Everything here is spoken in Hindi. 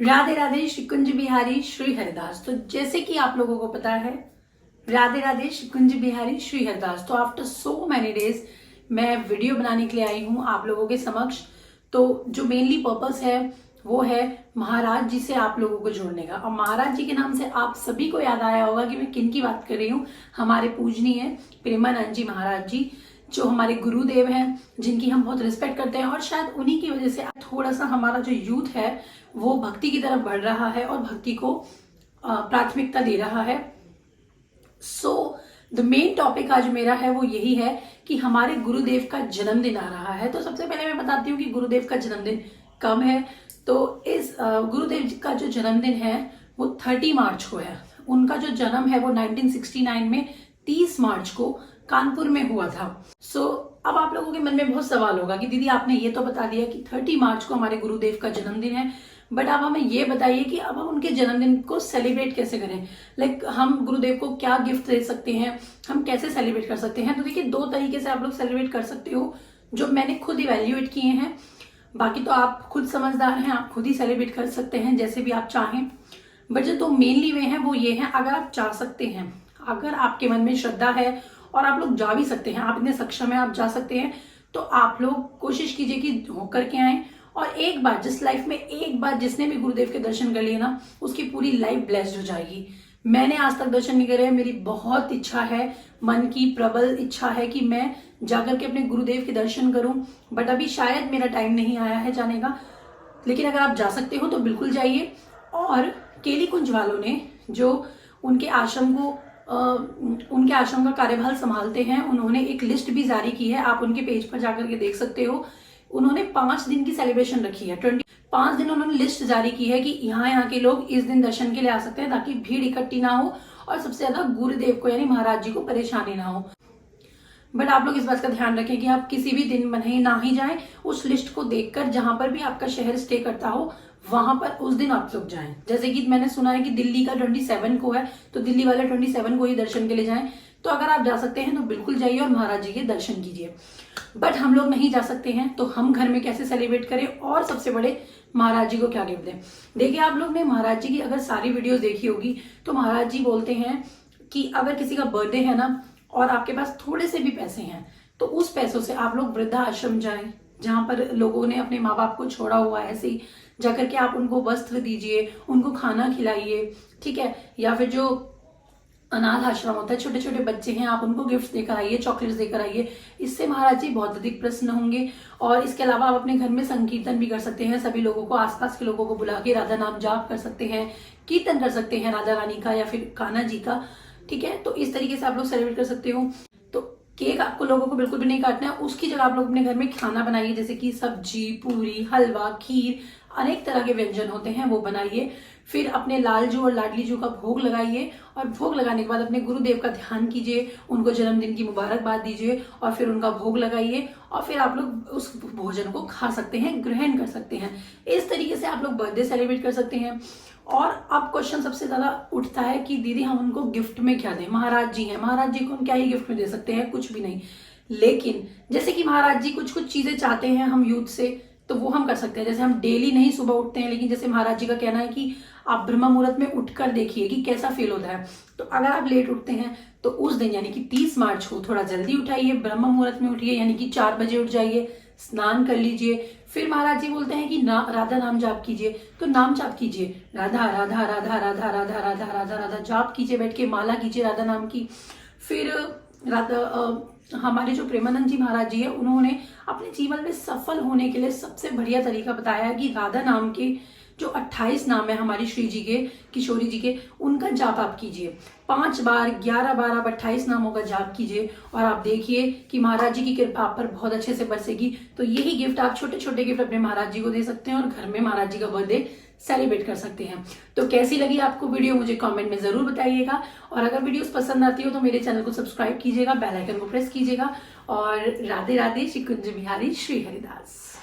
राधे राधे श्री कुंज बिहारी श्री हरिदास। तो जैसे कि आप लोगों को पता है, राधे राधे श्री कुंज बिहारी श्री हरिदास। तो आफ्टर सो मैनी डेज मैं वीडियो बनाने के लिए आई हूँ आप लोगों के समक्ष। तो जो मेनली पर्पस है वो है महाराज जी से आप लोगों को जोड़ने का। और महाराज जी के नाम से आप सभी को याद आया होगा कि मैं किन की बात कर रही हूँ। हमारे पूजनीय प्रेमानंद जी महाराज जी, जो हमारे गुरुदेव हैं, जिनकी हम बहुत रिस्पेक्ट करते हैं। और शायद उन्हीं की वजह से थोड़ा सा हमारा जो यूथ है वो भक्ति की तरफ बढ़ रहा है और भक्ति को प्राथमिकता दे रहा है। सो द मेन टॉपिक आज मेरा है वो यही है कि हमारे गुरुदेव का जन्मदिन आ रहा है। तो सबसे पहले मैं बताती हूँ कि गुरुदेव का जन्मदिन कब है। तो इस गुरुदेव का जो जन्मदिन है वो 30 मार्च को है। उनका जो जन्म है वो 1969 में 30 मार्च को कानपुर में हुआ था। अब आप लोगों के मन में बहुत सवाल होगा कि दीदी आपने ये तो बता दिया कि 30 मार्च को हमारे गुरुदेव का जन्मदिन है, बट आप हमें ये बताइए कि अब हम उनके जन्मदिन को सेलिब्रेट कैसे करें। हम गुरुदेव को क्या गिफ्ट दे सकते हैं, हम कैसे सेलिब्रेट कर सकते हैं। तो देखिए, दो तरीके से आप लोग सेलिब्रेट कर सकते हो जो मैंने खुद इवेल्युएट किए हैं। बाकी तो आप खुद समझदार हैं, आप खुद ही सेलिब्रेट कर सकते हैं जैसे भी आप चाहें। बट जो तो मेनली वे हैं वो ये हैं, अगर आप चाह सकते हैं, अगर आपके मन में श्रद्धा है और आप लोग जा भी सकते हैं, आप इतने सक्षम है, आप जा सकते हैं, तो आप लोग कोशिश कीजिए कि होकर के आए। और एक बार जिस लाइफ में एक बार जिसने भी गुरुदेव के दर्शन कर लिए ना, उसकी पूरी लाइफ ब्लेस्ड हो जाएगी। मैंने आज तक दर्शन नहीं करे, मेरी बहुत इच्छा है, मन की प्रबल इच्छा है कि मैं जाकर के अपने गुरुदेव के दर्शन करूं, बट अभी शायद मेरा टाइम नहीं आया है जाने का। लेकिन अगर आप जा सकते हो तो बिल्कुल जाइए। और केली कुंज वालों ने जो उनके आश्रम का कार्यभार संभालते हैं, उन्होंने एक लिस्ट भी जारी की है, आप उनके पेज पर जाकर के देख सकते हो। उन्होंने 5 दिन की सेलिब्रेशन रखी है। 5 दिन उन्होंने लिस्ट जारी की है कि यहाँ के लोग इस दिन दर्शन के लिए आ सकते हैं, ताकि भीड़ इकट्ठी ना हो और सबसे ज्यादा गुरुदेव को यानी महाराज जी को परेशानी ना हो। बट आप लोग इस बात का ध्यान रखें कि आप किसी भी दिन में ना ही जाएं। उस लिस्ट को देखकर जहां पर भी आपका शहर स्टे करता हो वहां पर उस दिन आप लोग जाएं। जैसे कि मैंने सुना है कि दिल्ली का 27 को है, तो दिल्ली वाले 27 को ही दर्शन के लिए जाएं। तो अगर आप जा सकते हैं तो बिल्कुल जाइए और महाराज जी के दर्शन कीजिए। बट हम लोग नहीं जा सकते हैं, तो हम घर में कैसे सेलिब्रेट करें और सबसे बड़े महाराज जी को क्या गिफ्ट दें। देखिए, आप लोग ने महाराज जी की अगर सारी वीडियोस देखी होगी तो महाराज जी बोलते हैं कि अगर किसी का बर्थडे है ना और आपके पास थोड़े से भी पैसे हैं, तो उस पैसों से आप लोग वृद्धा आश्रम जाएं, जहां पर लोगों ने अपने माँ बाप को छोड़ा हुआ है। ऐसे ही जाकर के आप उनको वस्त्र दीजिए, उनको खाना खिलाइए, ठीक है। या फिर जो अनाथ आश्रम होता है, छोटे छोटे बच्चे हैं, आप उनको गिफ्ट देकर आइए, चॉकलेट्स देकर आइए। इससे महाराज जी बहुत अधिक प्रसन्न होंगे। और इसके अलावा आप अपने घर में संकीर्तन भी कर सकते हैं, सभी लोगों को, आसपास के लोगों को बुला के राधा नाम जाप कर सकते हैं, कीर्तन कर सकते हैं राधा रानी का या फिर कान्हा जी का, ठीक है। तो इस तरीके से आप लोग सेलिब्रेट कर सकते हो। तो केक आपको लोगों को बिल्कुल भी नहीं काटना है, उसकी जगह आप लोग अपने घर में खाना बनाइए, जैसे कि सब्जी, पूरी, हलवा, खीर, अनेक तरह के व्यंजन होते हैं वो बनाइए। फिर अपने लालजू और लाडली जू का भोग लगाइए और भोग लगाने के बाद अपने गुरुदेव का ध्यान कीजिए, उनको जन्मदिन की मुबारकबाद दीजिए और फिर उनका भोग लगाइए। और फिर आप लोग उस भोजन को खा सकते हैं, ग्रहण कर सकते हैं। इस तरीके से आप लोग बर्थडे सेलिब्रेट कर सकते हैं। और अब क्वेश्चन सबसे ज्यादा उठता है कि दीदी हम उनको गिफ्ट में क्या दें, महाराज जी हैं, महाराज जी को हम क्या ही गिफ्ट में दे सकते हैं, कुछ भी नहीं। लेकिन जैसे कि महाराज जी कुछ कुछ चीजें चाहते हैं हम यूथ से, तो वो हम कर सकते हैं। जैसे हम डेली नहीं सुबह उठते हैं, लेकिन जैसे महाराज जी का कहना है कि आप ब्रह्म मुहूर्त में उठकर देखिए कि कैसा फील होता है। तो अगर आप लेट उठते हैं तो उस दिन यानी कि 30 मार्च को थोड़ा जल्दी उठाइए, ब्रह्म मुहूर्त में उठिए, यानी कि 4 बजे उठ जाइए, स्नान कर लीजिए। फिर महाराज जी बोलते हैं कि राधा नाम जाप कीजिए, तो नाम जाप कीजिए, राधा राधा राधा राधा राधा राधा राधा राधा जाप कीजिए, बैठ के माला कीजिए राधा नाम की। फिर हमारे जो प्रेमानंद जी महाराज जी है, उन्होंने अपने जीवन में सफल होने के लिए सबसे बढ़िया तरीका बताया है कि राधा नाम के जो 28 नाम है हमारी श्री जी के, किशोरी जी के, उनका जाप आप कीजिए 5 बार, 11 बार आप 28 नामों का जाप कीजिए और आप देखिए कि महाराज जी की कृपा आप पर बहुत अच्छे से बरसेगी। तो यही गिफ्ट आप छोटे छोटे गिफ्ट अपने महाराज जी को दे सकते हैं और घर में महाराज जी का बर्थडे सेलिब्रेट कर सकते हैं। तो कैसी लगी आपको वीडियो मुझे कमेंट में जरूर बताइएगा। और अगर वीडियोस पसंद आती हो तो मेरे चैनल को सब्सक्राइब कीजिएगा, बेल आइकन को प्रेस कीजिएगा। और राधे राधे श्री कुंज बिहारी श्री हरिदास।